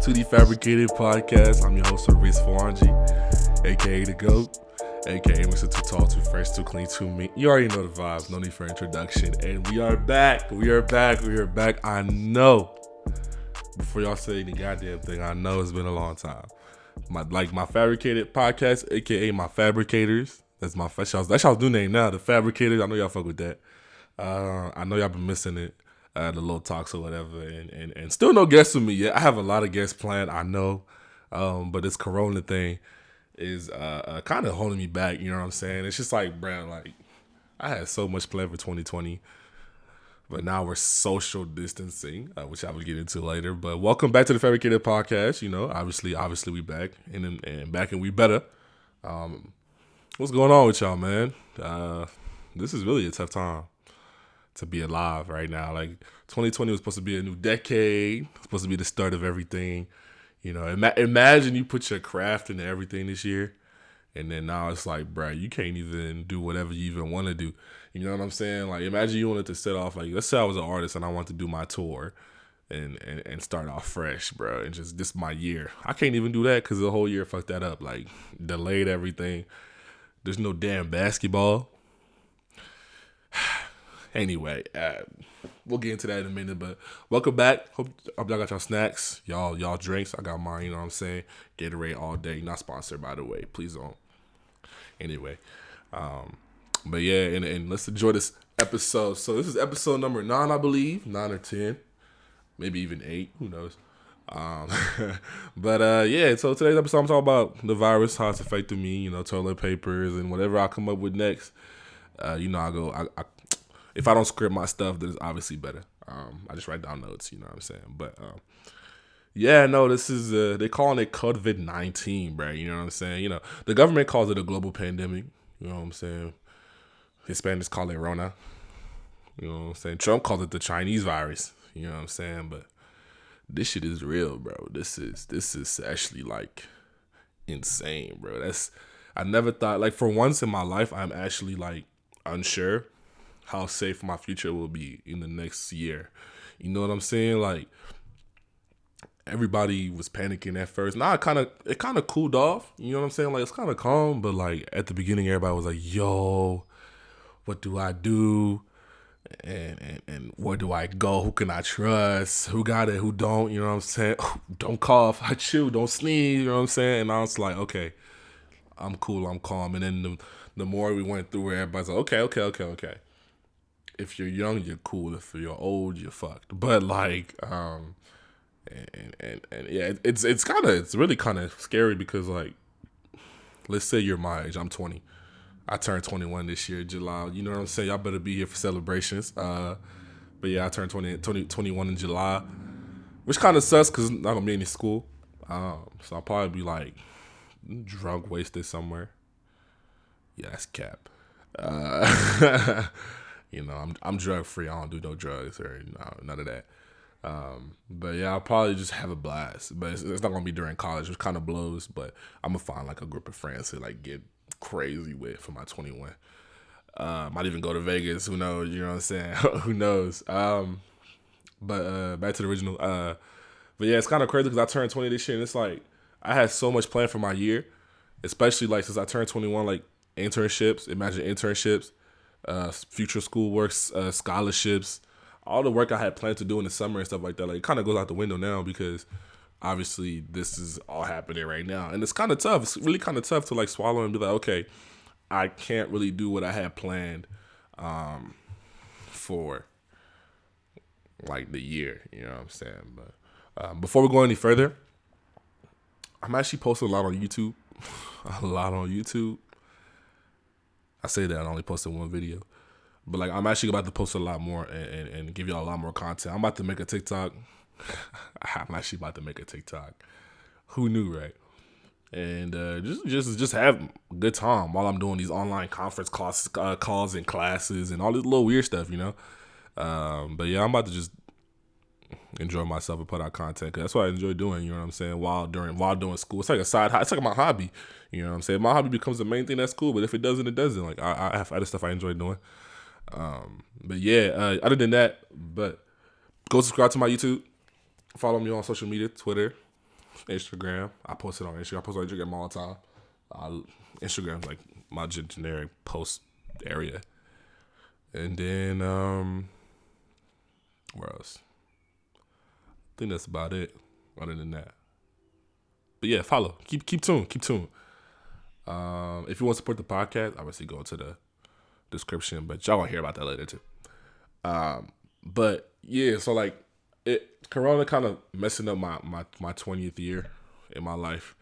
To the Fabricated Podcast. I'm your host, Reese Fawanji, aka the GOAT, aka Mr. Too Tall, Too Fresh, Too Clean, Too Mean. You already know the vibes, no need for introduction. And we are back. I know, before y'all say any goddamn thing, I know it's been a long time. My Fabricated Podcast, aka my Fabricators. That's y'all's new name now, the Fabricators. I know y'all fuck with that. I know y'all been missing it. The little talks or whatever, and still no guests with me yet. I have a lot of guests planned, I know, but this Corona thing is kind of holding me back. You know what I'm saying? It's just like, bro, like I had so much planned for 2020, but now we're social distancing, which I will get into later. But welcome back to the Fabricated Podcast. You know, obviously we back and back and we better. What's going on with y'all, man? This is really a tough time to be alive right now. Like 2020 was supposed to be a new decade, supposed to be the start of everything. You know, imagine you put your craft into everything this year, and then now it's like, bro, you can't even do whatever you even want to do. You know what I'm saying? Like, imagine you wanted to set off, like, let's say I was an artist and I want to do my tour and start off fresh, bro, and just this my year. I can't even do that because the whole year fucked that up, like delayed everything. There's no damn basketball. Anyway, we'll get into that in a minute, but welcome back. Hope y'all got y'all snacks, y'all drinks. I got mine, you know what I'm saying? Gatorade all day. Not sponsored, by the way. Please don't. Anyway, but yeah, and let's enjoy this episode. So this is episode number 9, I believe. 9 or 10. Maybe even 8. Who knows? But yeah, so today's episode I'm talking about the virus, how it's affected me, you know, toilet papers, and whatever I come up with next. You know, I if I don't script my stuff, then it's obviously better. I just write down notes, you know what I'm saying? But yeah, no, this is they calling it COVID-19, bro. You know what I'm saying? You know, the government calls it a global pandemic. You know what I'm saying? Hispanics call it Rona. You know what I'm saying? Trump calls it the Chinese virus. You know what I'm saying? But this shit is real, bro. This is actually like insane, bro. I never thought, like, for once in my life, I'm actually like unsure how safe my future will be in the next year. You know what I'm saying? Like, everybody was panicking at first. Now it kind of cooled off. You know what I'm saying? Like, it's kind of calm, but like at the beginning, everybody was like, "Yo, what do I do? And where do I go? Who can I trust? Who got it? Who don't?" You know what I'm saying? Don't cough, I chew, don't sneeze. You know what I'm saying? And I was like, okay, I'm cool, I'm calm. And then the more we went through it, everybody's like, okay. If you're young, you're cool. If you're old, you're fucked. But like, and yeah, it's really kind of scary because, like, let's say you're my age. I'm 20. I turned 21 this year, July. You know what I'm saying? Y'all better be here for celebrations. But yeah, I turned 21 in July, which kind of sucks because I'm not gonna be in school. So I'll probably be like drunk, wasted somewhere. Yeah, that's cap. You know, I'm drug free. I don't do no drugs or none of that. But yeah, I'll probably just have a blast. But it's not gonna be during college, which kind of blows. But I'm gonna find like a group of friends to like get crazy with for my 21. Might even go to Vegas. Who knows? You know what I'm saying? Who knows? But back to the original. But yeah, it's kind of crazy because I turned 20 this year, and it's like I had so much planned for my year, especially like since I turned 21. Like internships. Imagine internships. Future school works, scholarships, all the work I had planned to do in the summer and stuff like that, like, it kind of goes out the window now because obviously this is all happening right now, and it's kind of tough. It's really kind of tough to like swallow and be like, okay, I can't really do what I had planned for like the year, you know what I'm saying? But before we go any further, I'm actually posting a lot on YouTube. I say that I only posted one video, but like I'm actually about to post a lot more and give y'all a lot more content. I'm about to make a TikTok. I'm actually about to make a TikTok. Who knew, right? And just have a good time while I'm doing these online conference calls and classes and all this little weird stuff, But yeah, I'm about to just enjoy myself and put out content, because that's what I enjoy doing. You know what I'm saying? While doing school, it's like a side. It's like my hobby. You know what I'm saying? My hobby becomes the main thing. That's cool. But if it doesn't, it doesn't. Like I have other stuff I enjoy doing. But yeah, other than that, but go subscribe to my YouTube. Follow me on social media, Twitter, Instagram. I post it on Instagram. I post on Instagram all the time. Instagram's like my generic post area. And then where else? I think that's about it. Other than that, but yeah, follow. Keep tuned. If you want to support the podcast, obviously go to the description. But y'all gonna hear about that later too. But yeah, so like Corona kind of messing up my 20th year in my life,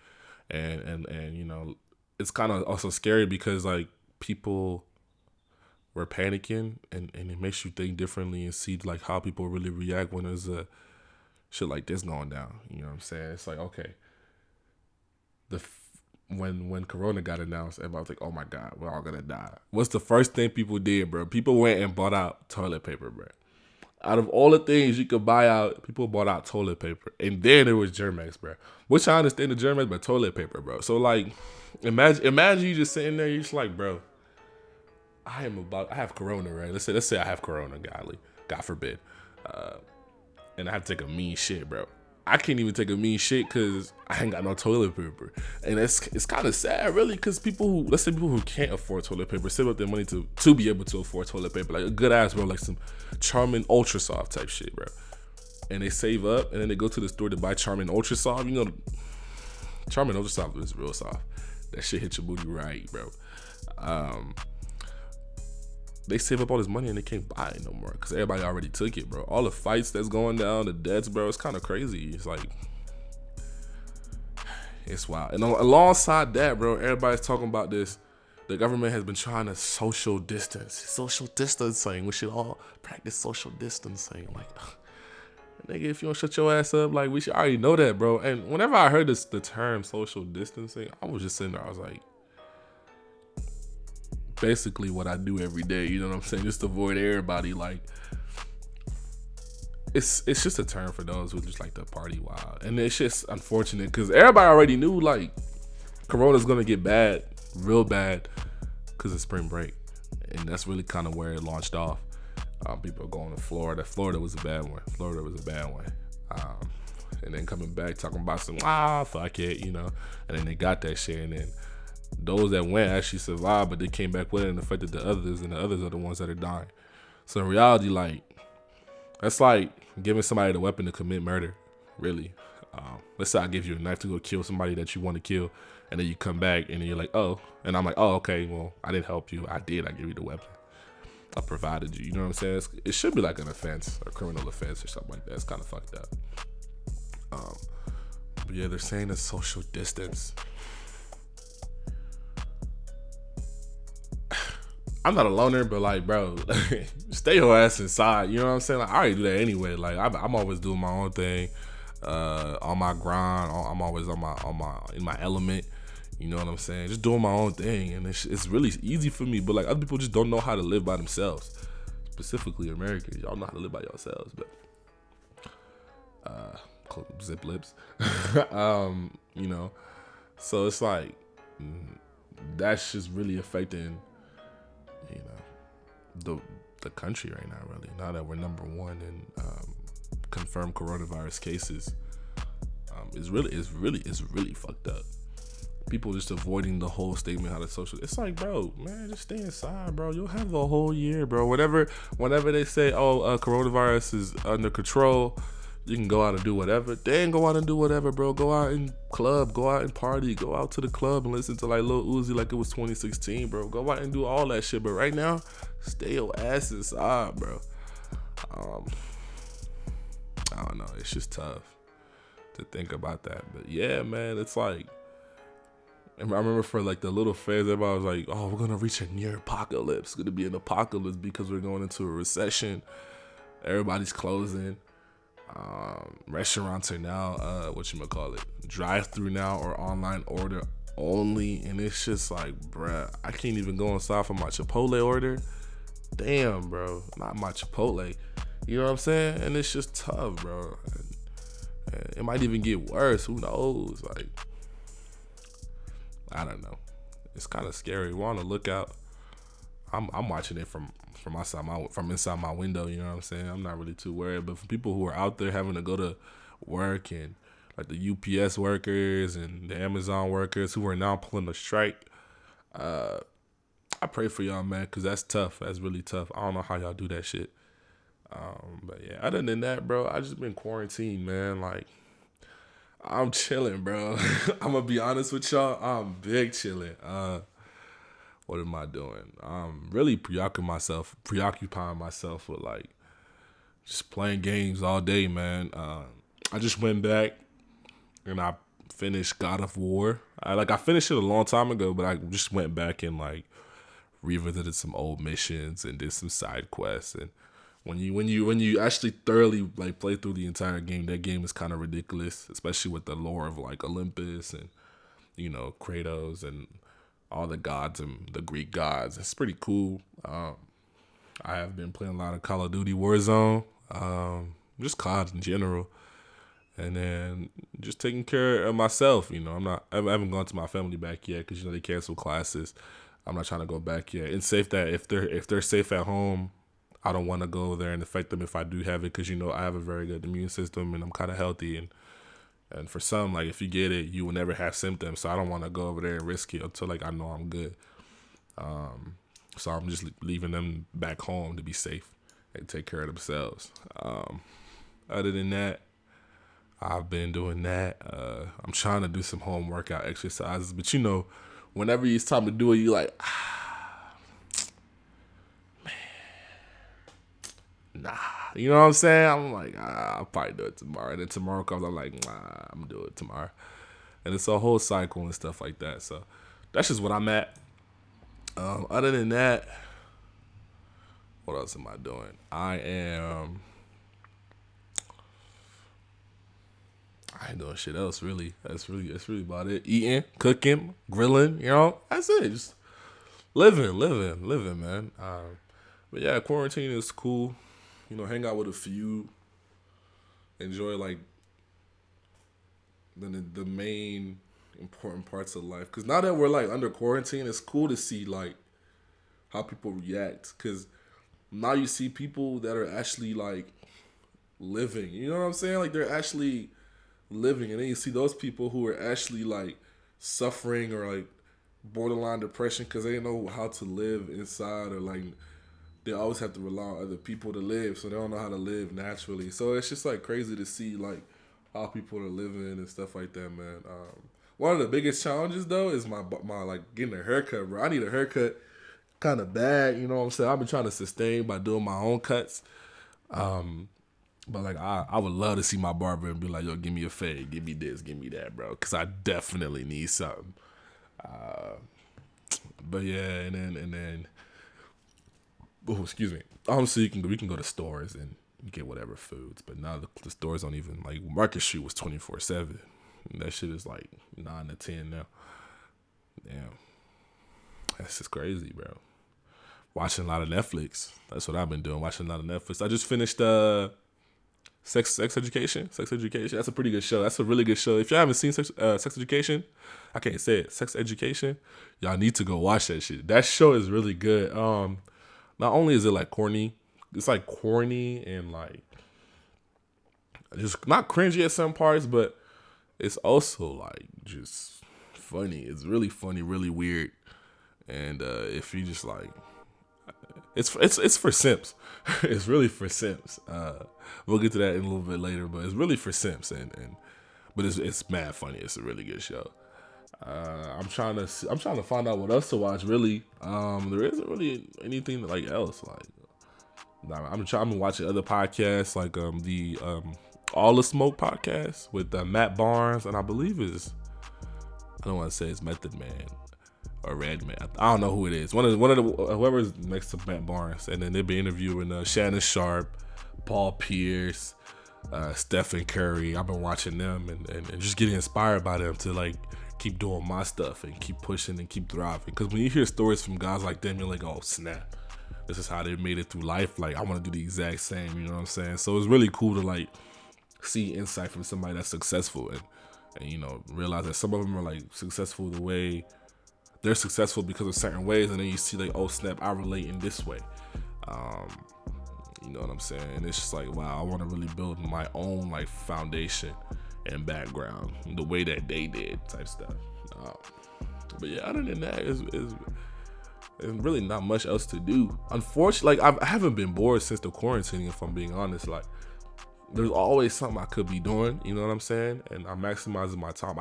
and it's kind of also scary because like people were panicking, and it makes you think differently and see like how people really react when there's a shit like this going down. You know what I'm saying? It's like, okay, when Corona got announced, everybody was like, oh my God, we're all gonna die. What's the first thing people did, bro? People went and bought out toilet paper, bro. Out of all the things you could buy out, people bought out toilet paper. And then it was Germex, bro. Which I understand the Germex, but toilet paper, bro. So like, imagine you just sitting there, you're just like, bro, I have Corona, right? Let's say I have Corona, God forbid. And I have to take a mean shit, bro. I can't even take a mean shit because I ain't got no toilet paper. And it's kind of sad, really, because people who can't afford toilet paper save up their money to be able to afford toilet paper. Like a good ass, bro, like some Charmin Ultra Soft type shit, bro. And they save up, and then they go to the store to buy Charmin Ultra Soft. Charmin Ultra Soft is real soft. That shit hit your booty right, bro. They save up all this money and they can't buy it no more because everybody already took it, bro. All the fights that's going down, the deaths, bro, it's kind of crazy. It's like, it's wild. And alongside that, bro, everybody's talking about this. The government has been trying to social distancing. We should all practice social distancing. Like, nigga, if you don't shut your ass up, like, we should already know that, bro. And whenever I heard the term social distancing, I was just sitting there, I was like, basically what I do every day, you know what I'm saying? Just to avoid everybody. Like, it's just a term for those who just like to party wild. And it's just unfortunate because everybody already knew like Corona's gonna get bad, real bad, because of spring break. And that's really kind of where it launched off. People are going to Florida. Florida was a bad one. And then coming back talking about some fuck it, and then they got that shit, and then those that went actually survived, but they came back with it and affected the others, and the others are the ones that are dying. So in reality, like, that's like giving somebody the weapon to commit murder, really. Let's say I give you a knife to go kill somebody that you want to kill, and then you come back and then you're like, oh, and I'm like, oh, okay, well, I didn't help you. I gave you the weapon. I provided you. You know what I'm saying? It should be like an offense, a criminal offense or something like that. It's kind of fucked up. But yeah, they're saying it's social distance. I'm not a loner, but like, bro, stay your ass inside. You know what I'm saying? Like, I already do that anyway. Like, I'm always doing my own thing, on my grind. I'm always in my element. You know what I'm saying? Just doing my own thing, and it's really easy for me. But like, other people just don't know how to live by themselves. Specifically, Americans, y'all know how to live by yourselves, but zip lips. So it's like that's just really affecting. The country right now, really. Now that we're number one in confirmed coronavirus cases, it's really fucked up. People just avoiding the whole statement how to social. It's like, bro, man, just stay inside, bro. You'll have the whole year, bro. Whenever they say, coronavirus is under control, you can go out and do whatever. They ain't go out and do whatever, bro. Go out and club, go out and party, go out to the club and listen to like Lil Uzi like it was 2016, bro. Go out and do all that shit. But right now, stay your ass inside, bro. I don't know. It's just tough to think about that. But yeah, man, it's like, I remember for like the little phase, everybody was like, oh, we're going to reach a near apocalypse. It's going to be an apocalypse because we're going into a recession. Everybody's closing. restaurants are now drive through now or online order only, and it's just like, bruh, I can't even go inside for my Chipotle order. Damn, bro, not my Chipotle. You know what I'm saying? And it's just tough, bro. And it might even get worse. Who knows? Like, I don't know. It's kind of scary. We're on the lookout. I'm watching it from inside my window. You know what I'm saying? I'm not really too worried. But for people who are out there having to go to work, and like the UPS workers and the Amazon workers who are now pulling a strike, I pray for y'all, man, because that's tough. That's really tough. I don't know how y'all do that shit. But yeah, other than that, bro, I just been quarantined, man. Like, I'm chilling, bro. I'm gonna be honest with y'all. I'm big chilling. What am I doing? I'm really preoccupying myself with like just playing games all day, man. I just went back and I finished God of War. I finished it a long time ago, but I just went back and like revisited some old missions and did some side quests. And when you actually thoroughly like play through the entire game, that game is kind of ridiculous, especially with the lore of like Olympus and, you know, Kratos and all the gods and the Greek gods. It's pretty cool. I have been playing a lot of Call of Duty Warzone, just COD in general, and then just taking care of myself. You know, I haven't gone to my family back yet because, you know, they canceled classes. I'm not trying to go back yet. It's safe that if they're safe at home, I don't want to go there and affect them if I do have it, because, you know, I have a very good immune system and I'm kind of healthy, and for some, like, if you get it, you will never have symptoms. So I don't want to go over there and risk it until, like, I know I'm good. So I'm just leaving them back home to be safe and take care of themselves. Other than that, I've been doing that. I'm trying to do some home workout exercises, but, you know, whenever it's time to do it, you like, man, nah. You know what I'm saying? I'm like, I'll probably do it tomorrow. And then tomorrow comes, I'm like, nah, I'm going to do it tomorrow. And it's a whole cycle and stuff like that. So that's just what I'm at. Other than that, what else am I doing? I ain't doing shit else, really. That's really about it. Eating, cooking, grilling, you know? That's it. Just living, man. But yeah, quarantine is cool. You know, hang out with a few. Enjoy, like, the main important parts of life. Because now that we're, like, under quarantine, it's cool to see, like, how people react. Because now you see people that are actually, like, living. You know what I'm saying? Like, they're actually living. And then you see those people who are actually, like, suffering or, like, borderline depression because they don't know how to live inside, or, like, they always have to rely on other people to live, so they don't know how to live naturally. So it's just, like, crazy to see, like, how people are living and stuff like that, man. One of the biggest challenges, though, is my like, getting a haircut, bro. I need a haircut kind of bad, you know what I'm saying? I've been trying to sustain by doing my own cuts. But, like, I would love to see my barber and be like, yo, give me a fade, give me this, give me that, bro, because I definitely need something. But, yeah, and then oh, excuse me. So we can go to stores and get whatever foods, but now the stores don't even, like, Market Street was 24/7. That shit is like 9 to 10 now. Damn, that's just crazy, bro. Watching a lot of Netflix. That's what I've been doing. Watching a lot of Netflix. I just finished Sex Education. That's a pretty good show. That's a really good show. If y'all haven't seen Sex Education, I can't say it. Sex Education. Y'all need to go watch that shit. That show is really good. Not only is it, like, corny, it's, like, corny and, like, just not cringy at some parts, but it's also, like, just funny. It's really funny, really weird. And if you just, like, it's for simps. It's really for simps. We'll get to that in a little bit later, but it's really for simps, but it's mad funny. It's a really good show. I'm trying to find out what else to watch. Really, there isn't really anything like else. Like, I'm watching other podcasts, like the All the Smoke podcast with Matt Barnes, and I believe I don't want to say it's Method Man or Redman. I don't know who it is. One of the whoever's next to Matt Barnes, and then they'll be interviewing Shannon Sharp, Paul Pierce, Stephen Curry. I've been watching them and just getting inspired by them to like keep doing my stuff and keep pushing and keep thriving. Because when you hear stories from guys like them, you're like, oh snap, this is how they made it through life. Like I want to do the exact same. You know what I'm saying? So it's really cool to like see insight from somebody that's successful and you know, realize that some of them are like successful the way they're successful because of certain ways, and then you see like, oh snap, I relate in this way. You know what I'm saying? And it's just like, wow, I want to really build my own like foundation and background the way that they did type stuff. But yeah, other than that, it's really not much else to do. Unfortunately, like I haven't been bored since the quarantine, if I'm being honest. Like there's always something I could be doing, you know what I'm saying? And I'm maximizing my time.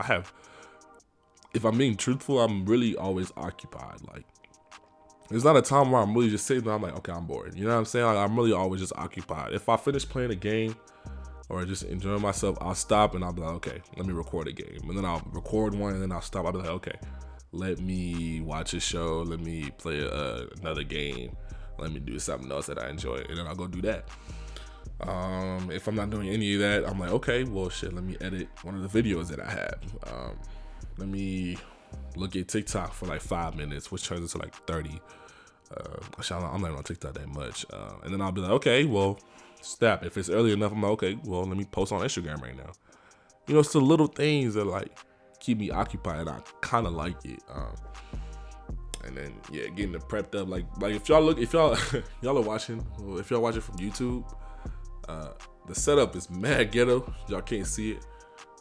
If I'm being truthful, I'm really always occupied. Like there's not a time where I'm really just sitting there, I'm like, okay, I'm bored. You know what I'm saying? Like I'm really always just occupied. If I finish playing a game or just enjoying myself, I'll stop and I'll be like, okay, let me record a game. And then I'll record one and then I'll stop. I'll be like, okay, let me watch a show. Let me play another game. Let me do something else that I enjoy. And then I'll go do that. If I'm not doing any of that, I'm like, okay, well shit, let me edit one of the videos that I have. Let me look at TikTok for like 5 minutes, which turns into like 30. I'm not on TikTok that much. And then I'll be like, okay, well, stop. If it's early enough, I'm like, okay, well, let me post on Instagram right now. You know, it's the little things that like keep me occupied. I kind of like it. And then yeah, getting it prepped up. Like if y'all y'all are watching, if y'all watching from YouTube, the setup is mad ghetto. Y'all can't see it,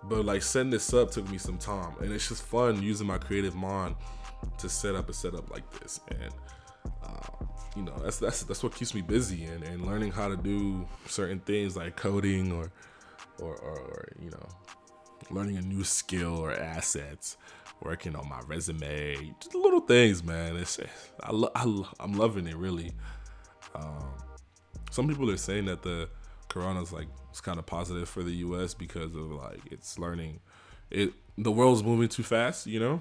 but like setting this up took me some time, and it's just fun using my creative mind to set up a setup like this. And you know, that's what keeps me busy and learning how to do certain things like coding or you know, learning a new skill or assets, working on my resume, just little things, man. I'm loving it really. Some people are saying that the Corona's like it's kind of positive for the U.S. because of like the world's moving too fast, you know.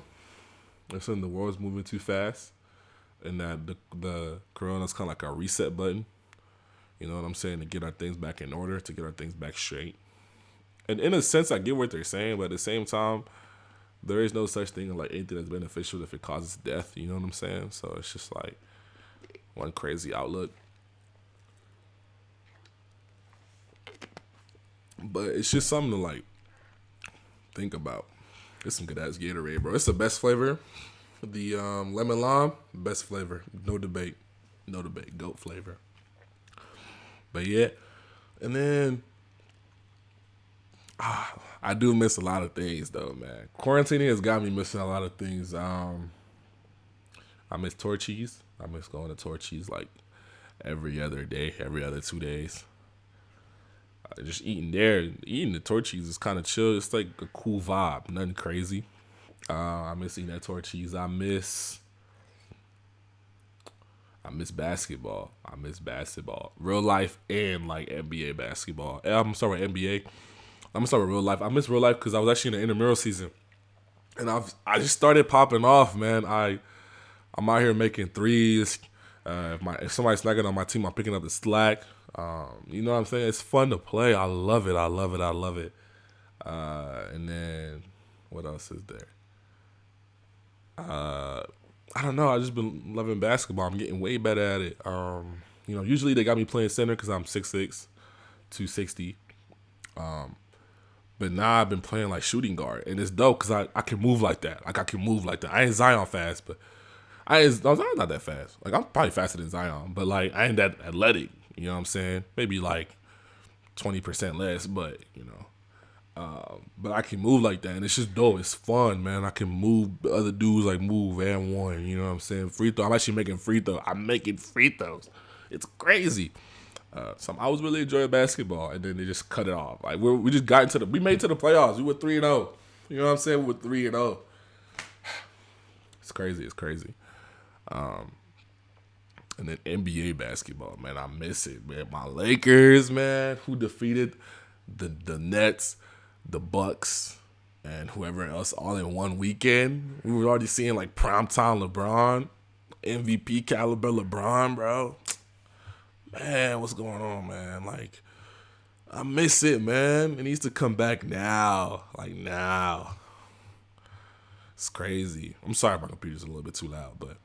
They're saying the world's moving too fast, and that the Corona's kind of like a reset button. You know what I'm saying? To get our things back in order, to get our things back straight. And in a sense, I get what they're saying, but at the same time, there is no such thing as like anything that's beneficial if it causes death. You know what I'm saying? So it's just like one crazy outlook. But it's just something to like think about. It's some good ass Gatorade, bro. It's the best flavor. The lemon lime, best flavor. No debate. Goat flavor. But yeah. And then I do miss a lot of things though, man. Quarantining has got me missing a lot of things. I miss Torchy's. I miss going to Torchy's like every other day, every other 2 days. Just eating the Torchy's is kind of chill. It's like a cool vibe, nothing crazy. I miss eating at Torchy's. I miss basketball. Real life and like NBA basketball. I'm sorry, NBA. I'm gonna start with real life. I miss real life because I was actually in the intramural season, and I just started popping off, man. I'm out here making threes. If somebody's snagging on my team, I'm picking up the slack. You know what I'm saying? It's fun to play. I love it. And then what else is there? I don't know. I just been loving basketball. I'm getting way better at it. You know, usually they got me playing center because I'm 6'6", 260. But now I've been playing like shooting guard, and it's dope because I can move like that. I ain't Zion fast, but Zion's not that fast. Like I'm probably faster than Zion, but like I ain't that athletic. You know what I'm saying? Maybe like 20% less, but you know. But I can move like that, and it's just dope. It's fun, man. I can move other dudes like move and one. You know what I'm saying? Free throw. I'm actually making free throws. I'm making free throws. It's crazy. So I was really enjoying basketball, and then they just cut it off. Like we just got into we made it to the playoffs. We were 3-0. You know what I'm saying? We were 3-0. It's crazy. And then NBA basketball, man, I miss it, man. My Lakers, man, who defeated the Nets, the Bucks, and whoever else all in one weekend. We were already seeing like primetime LeBron, MVP caliber LeBron, bro. Man, what's going on, man? Like, I miss it, man. It needs to come back now. Like now. It's crazy. I'm sorry my computer's a little bit too loud, but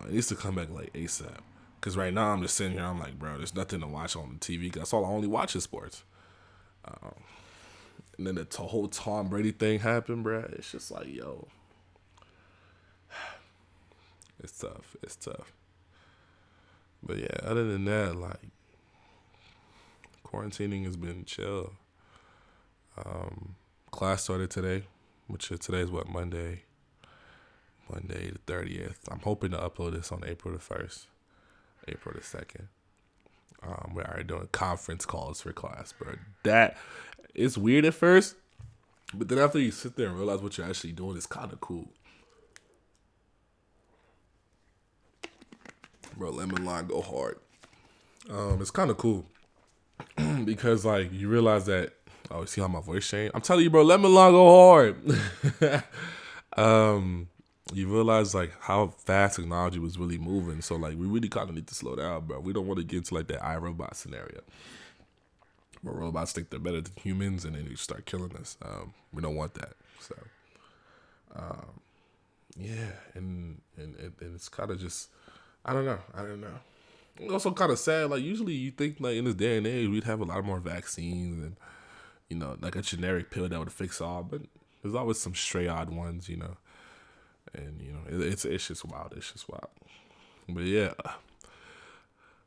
it needs to come back like ASAP. Because right now I'm just sitting here, I'm like, bro, there's nothing to watch on the TV. That's all I only watch is sports. And then the whole Tom Brady thing happened, bro. It's just like, yo. It's tough. It's tough. But yeah, other than that, like, quarantining has been chill. Class started today, which is today's what, Monday the 30th. I'm hoping to upload this on April the 1st, April the 2nd. We're already doing conference calls for class, bro. That it's weird at first, but then after you sit there and realize what you're actually doing, it's kind of cool. Bro, lemon lime go hard. It's kind of cool because like you realize that. Oh, you see how my voice changed? I'm telling you, bro, lemon lime go hard. You realize like how fast technology was really moving. So like we really kind of need to slow down, bro. We don't want to get into like that iRobot scenario where robots think they're better than humans and then they start killing us. We don't want that. So yeah, and it's kind of just I don't know. It's also kind of sad. Like usually you think like in this day and age we'd have a lot more vaccines and like a generic pill that would fix all, but there's always some stray odd ones, And it's just wild. It's just wild. But yeah,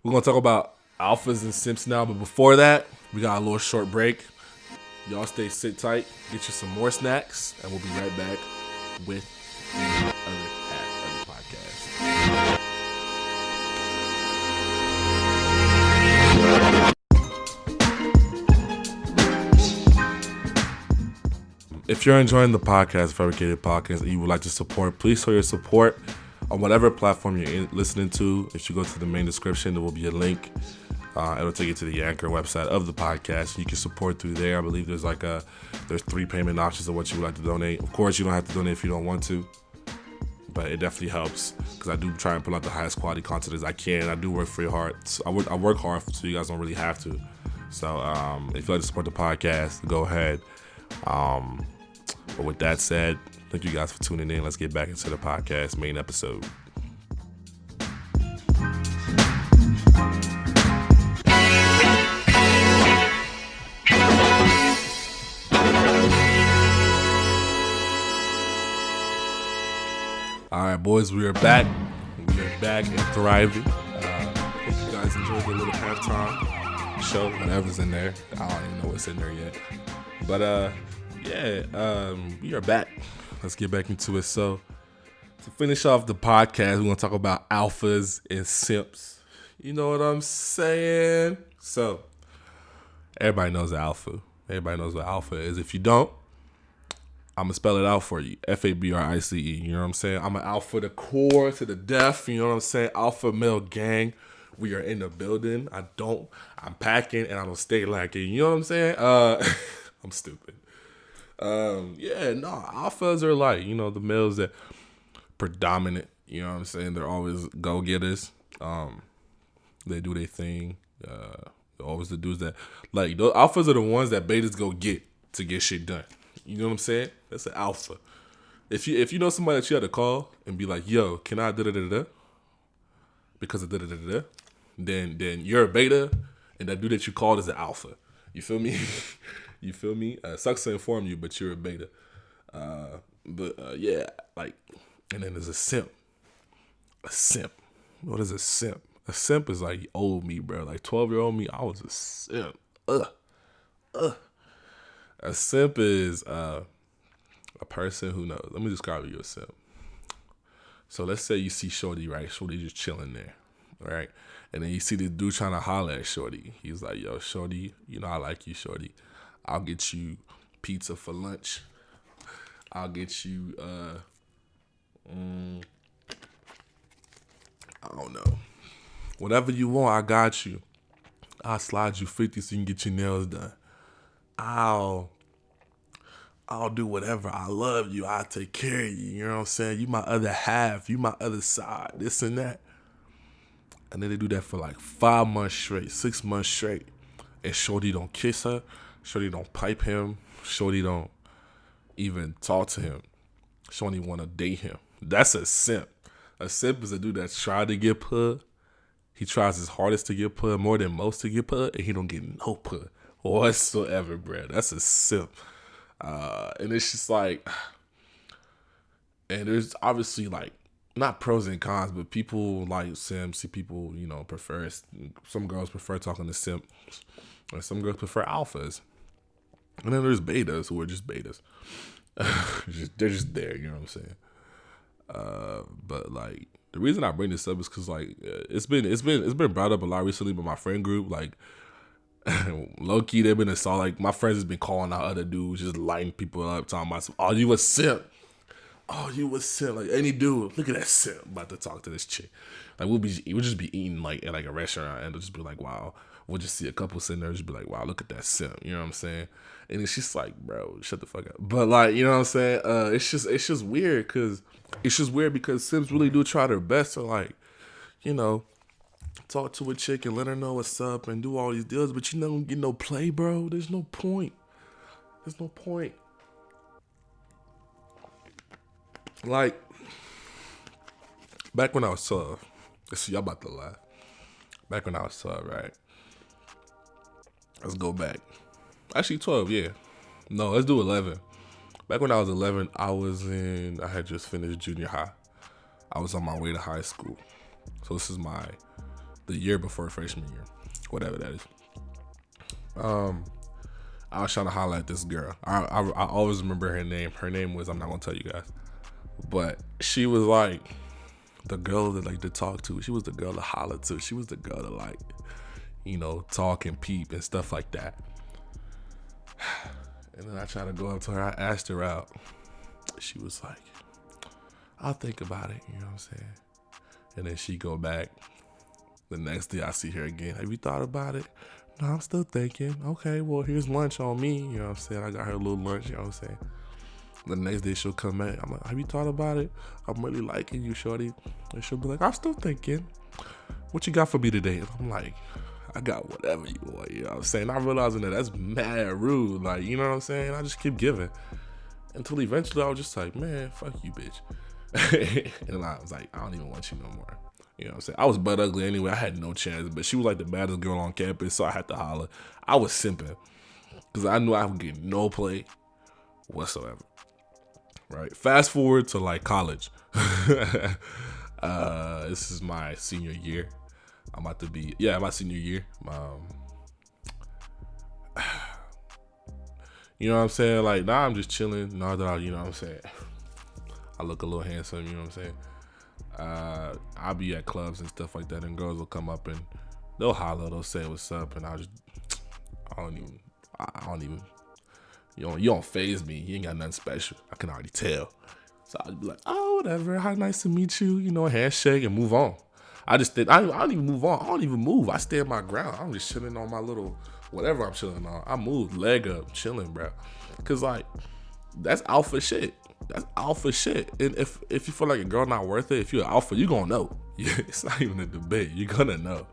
we're gonna talk about alphas and simps now. But before that, we got a little short break. Y'all sit tight, get you some more snacks, and we'll be right back with the other half of the podcast. If you're enjoying the podcast, Fabricated Podcast, and you would like to support, please show your support on whatever platform you're listening to. If you go to the main description, there will be a link. It'll take you to the Anchor website of the podcast. You can support through there. I believe there's there's 3 payment options of what you would like to donate. Of course, you don't have to donate if you don't want to, but it definitely helps because I do try and put out the highest quality content as I can. I do work pretty hard. I work hard, so you guys don't really have to. So if you'd like to support the podcast, go ahead. But with that said, thank you guys for tuning in. Let's get back into the podcast main episode. All right, boys, we are back. We are back and thriving. Hope you guys enjoyed the little halftime show, whatever's in there. I don't even know what's in there yet. But we are back. Let's get back into it. So, to finish off the podcast, we're going to talk about alphas and simps. You know what I'm saying? So, everybody knows alpha. Everybody knows what alpha is. If you don't, I'm going to spell it out for you. Fabrice. You know what I'm saying? I'm an alpha to core, to the death. You know what I'm saying? Alpha male gang. We are in the building. I'm packing and I don't stay lacking. You know what I'm saying? I'm stupid. Alphas are like, the males that predominant, you know what I'm saying? They're always go-getters. They do their thing. They're always the dudes that, like, those alphas are the ones that betas go get to get shit done. You know what I'm saying? That's an alpha. If you know somebody that you had to call and be like, yo, can I da-da-da-da-da? Because of da-da-da-da-da, then you're a beta, and that dude that you called is an alpha. You feel me? You feel me? Sucks to inform you, but you're a beta. And then there's a simp. A simp. What is a simp? A simp is like old me, bro. Like 12-year-old me, I was a simp. A simp is a person who knows. Let me describe you a simp. So let's say you see Shorty, right? Shorty just chilling there, right? And then you see this dude trying to holler at Shorty. He's like, yo, Shorty, I like you, Shorty. I'll get you pizza for lunch. I'll get you, I don't know. Whatever you want, I got you. I'll slide you 50 so you can get your nails done. I'll do whatever. I love you. I'll take care of you. You know what I'm saying? You my other half. You my other side. This and that. And then they do that for like 5 months straight, 6 months straight. and shorty don't kiss her, shorty don't pipe him, shorty don't even talk to him, shorty want to date him. That's a simp. A simp is a dude that's trying to get put. He tries his hardest to get put, more than most to get put, and he don't get no put whatsoever, bro. That's a simp. And it's just like, and there's obviously like, not pros and cons, but people like simps. See, people, prefer, some girls prefer talking to simps, and some girls prefer alphas. And then there's betas who are just betas. They're just there, you know what I'm saying? But like, the reason I bring this up is because like it's been brought up a lot recently by my friend group. Like, low key, they've been assault. Like, my friends has been calling out other dudes, just lighting people up, talking about, "Oh, you a simp. Oh, you a simp." Like, any dude, look at that simp about to talk to this chick. Like, we'll just be eating like at like a restaurant, and it'll just be like, wow. We'll just see a couple sitting there, just be like, wow, look at that simp. You know what I'm saying? And it's just like, bro, shut the fuck up. But like, you know what I'm saying? It's just weird because simps really do try their best to like, talk to a chick and let her know what's up and do all these deals, but you don't get no play, bro. There's no point. Like, back when I was 12, y'all about to laugh. Back when I was 12, right? Let's go back. Actually, 12, yeah. No, let's do 11. Back when I was 11, I had just finished junior high. I was on my way to high school. So this is the year before freshman year, whatever that is. I was trying to holler at this girl. I always remember her name. Her name was, I'm not gonna tell you guys, but she was like the girl that like to talk to. She was the girl to holler to. She was the girl to like, talk and peep and stuff like that. And then I tried to go up to her. I asked her out. She was like, "I'll think about it." You know what I'm saying? And then she go back. The next day I see her again. "Have you thought about it?" "No, I'm still thinking." "Okay, well, here's lunch on me." You know what I'm saying? I got her a little lunch. You know what I'm saying? The next day she'll come back. I'm like, "Have you thought about it? I'm really liking you, shorty." And she'll be like, "I'm still thinking. What you got for me today?" And I'm like, "I got whatever you want." You know what I'm saying? Not realizing that that's mad rude. Like, you know what I'm saying? I just keep giving. Until eventually I was just like, "Man, fuck you, bitch." And I was like, "I don't even want you no more." You know what I'm saying? I was butt ugly anyway. I had no chance. But she was like the baddest girl on campus, so I had to holler. I was simping. Because I knew I would get no play whatsoever. Right? Fast forward to like college. This is my senior year. I'm about to be, my senior year. You know what I'm saying? Like, now I'm just chilling. Now that you know what I'm saying? I look a little handsome, you know what I'm saying? I'll be at clubs and stuff like that, and girls will come up and they'll holler, they'll say what's up, and I don't even, you don't faze me. You ain't got nothing special. I can already tell. So I'll be like, "Oh, whatever. How nice to meet you." Handshake and move on. I don't even move on. I don't even move. I stand my ground. I'm just chilling on my little, whatever I'm chilling on. I move, leg up, chilling, bro. Cause like, that's alpha shit. That's alpha shit. And if you feel like a girl not worth it, if you're an alpha, you gonna know. It's not even a debate. You're gonna know.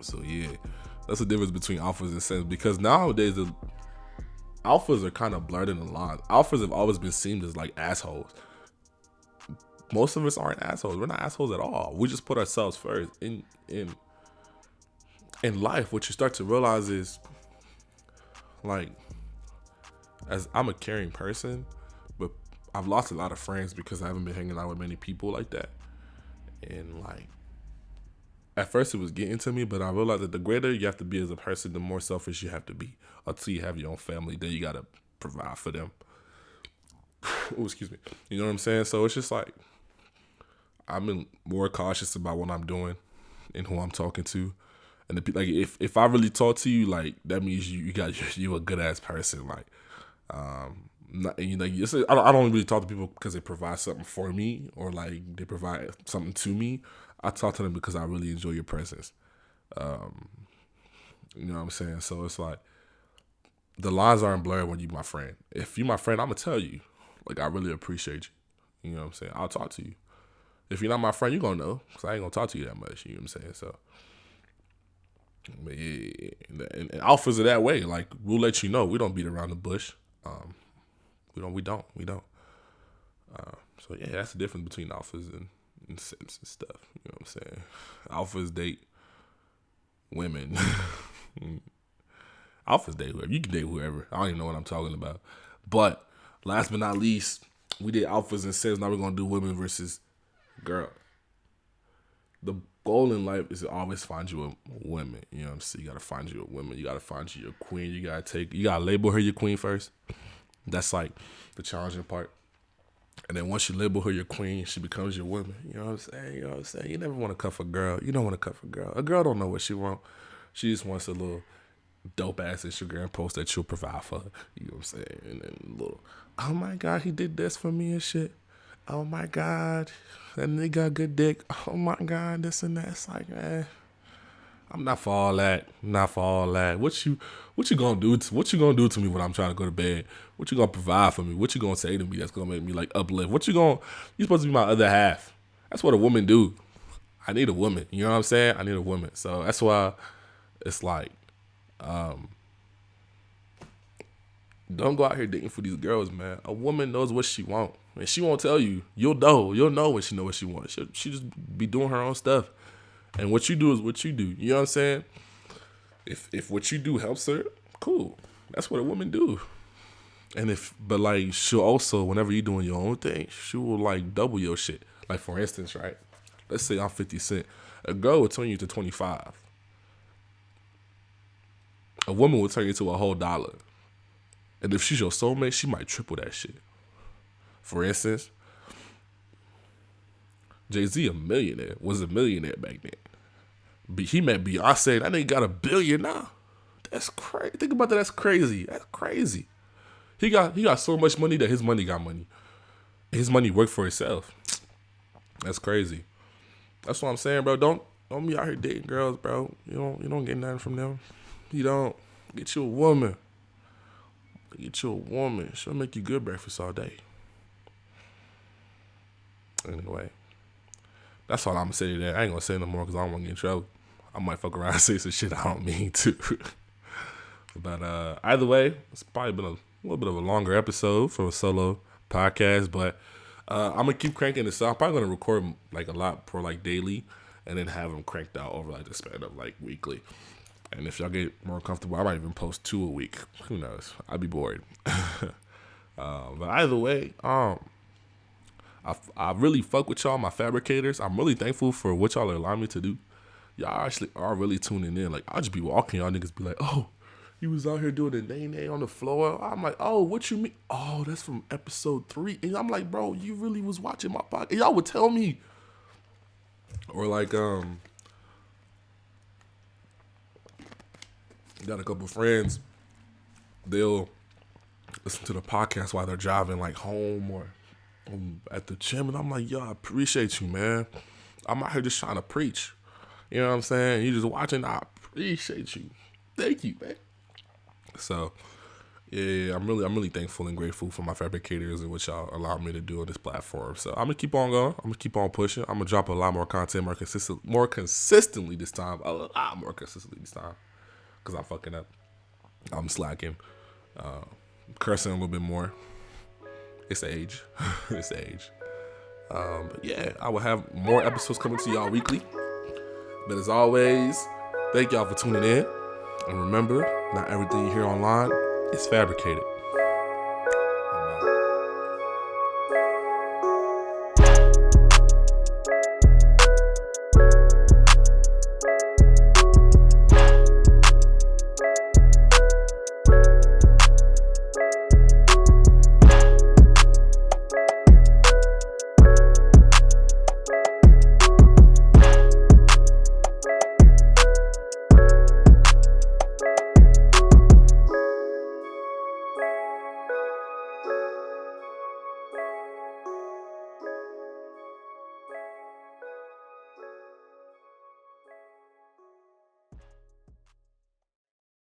So yeah, that's the difference between alphas and simps. Because nowadays the alphas are kind of blurred in the lines. Alphas have always been seen as like assholes. Most of us aren't assholes. We're not assholes at all. We just put ourselves first. In life, what you start to realize is, like, as I'm a caring person, but I've lost a lot of friends because I haven't been hanging out with many people like that. And like, at first it was getting to me, but I realized that the greater you have to be as a person, the more selfish you have to be. Until you have your own family, then you gotta provide for them. Oh, excuse me. You know what I'm saying? So it's just like, I'm been more cautious about what I'm doing and who I'm talking to. And like, if I really talk to you, like, that means you a good ass person. Like, I don't really talk to people because they provide something for me or like they provide something to me. I talk to them because I really enjoy your presence. You know what I'm saying? So it's like, the lines aren't blurred when you my friend. If you my friend, I'm gonna tell you, like, I really appreciate you. You know what I'm saying? I'll talk to you. If you're not my friend, you're gonna know, because I ain't gonna talk to you that much. You know what I'm saying? So Yeah, and alphas are that way. Like, we'll let you know. We don't beat around the bush. We don't. So yeah, that's the difference between alphas and simps and stuff. You know what I'm saying? Alphas date women. Alphas date whoever. You can date whoever. I don't even know what I'm talking about. But last but not least, we did alphas and simps. Now we're gonna do women versus girl. The goal in life is to always find you a woman. You know what I'm saying? You gotta find you a woman. You gotta find you your queen. You gotta label her your queen first. That's like the challenging part. And then once you label her your queen, she becomes your woman. You know what I'm saying? You know what I'm saying? You never want to cuff a girl. You don't want to cuff a girl. A girl don't know what she wants. She just wants a little dope ass Instagram post that you'll provide for her. You know what I'm saying? And then a little, oh my God, he did this for me and shit. Oh my God, that nigga got good dick. Oh my God, this and that. It's like, man, I'm not for all that. What you gonna do? What you gonna do to me when I'm trying to go to bed? What you gonna provide for me? What you gonna say to me that's gonna make me like uplift? You supposed to be my other half. That's what a woman do. I need a woman. You know what I'm saying? I need a woman. So that's why it's like, don't go out here dating for these girls, man. A woman knows what she wants. And she won't tell you. You'll know when she know what she wants. She just be doing her own stuff. And what you do is what you do. You know what I'm saying? If what you do helps her, cool. That's what a woman do. But like, she'll also, whenever you're doing your own thing, she will like double your shit. Like, for instance, right? Let's say I'm 50 Cent. A girl will turn you to 25. A woman will turn you to a whole $1. And if she's your soulmate, she might triple that shit. For instance, Jay-Z was a millionaire back then. He met Beyonce, that nigga got $1 billion now. That's crazy. Think about that. That's crazy. He got so much money that his money got money. His money worked for itself. That's crazy. That's what I'm saying, bro. Don't be out here dating girls, bro. You don't get nothing from them. You don't. Get you a woman. She'll make you good breakfast all day. Anyway, that's all I'm going to say to that. I ain't going to say no more because I don't want to get in trouble. I might fuck around and say some shit I don't mean to. But either way, it's probably been a little bit of a longer episode for a solo podcast. But I'm going to keep cranking this out. I'm probably going to record like a lot for like daily and then have them cranked out over like the span of like weekly. And if y'all get more comfortable, I might even post 2 a week. Who knows? I'd be bored. But either way, I really fuck with y'all, my fabricators. I'm really thankful for what y'all are allowing me to do. Y'all actually are really tuning in. Like, I'll just be walking, y'all niggas be like, oh, you was out here doing the nay-nay on the floor. I'm like, oh, what you mean? Oh, that's from episode 3. And I'm like, bro, you really was watching my podcast. And y'all would tell me. Or like, got a couple friends, they'll listen to the podcast while they're driving like home or at the gym, and I'm like, yo, I appreciate you, man. I'm out here just trying to preach. You know what I'm saying? You just watching, I appreciate you. Thank you, man. So yeah, I'm really thankful and grateful for my fabricators and what y'all allow me to do on this platform. So I'm gonna keep on going. I'm gonna keep on pushing. I'm gonna drop a lot more content more consistently this time. A lot more consistently this time. Because I'm fucking up. I'm slacking. Cursing a little bit more. It's age. But yeah, I will have more episodes coming to y'all weekly. But as always, thank y'all for tuning in. And remember, not everything you hear online is fabricated.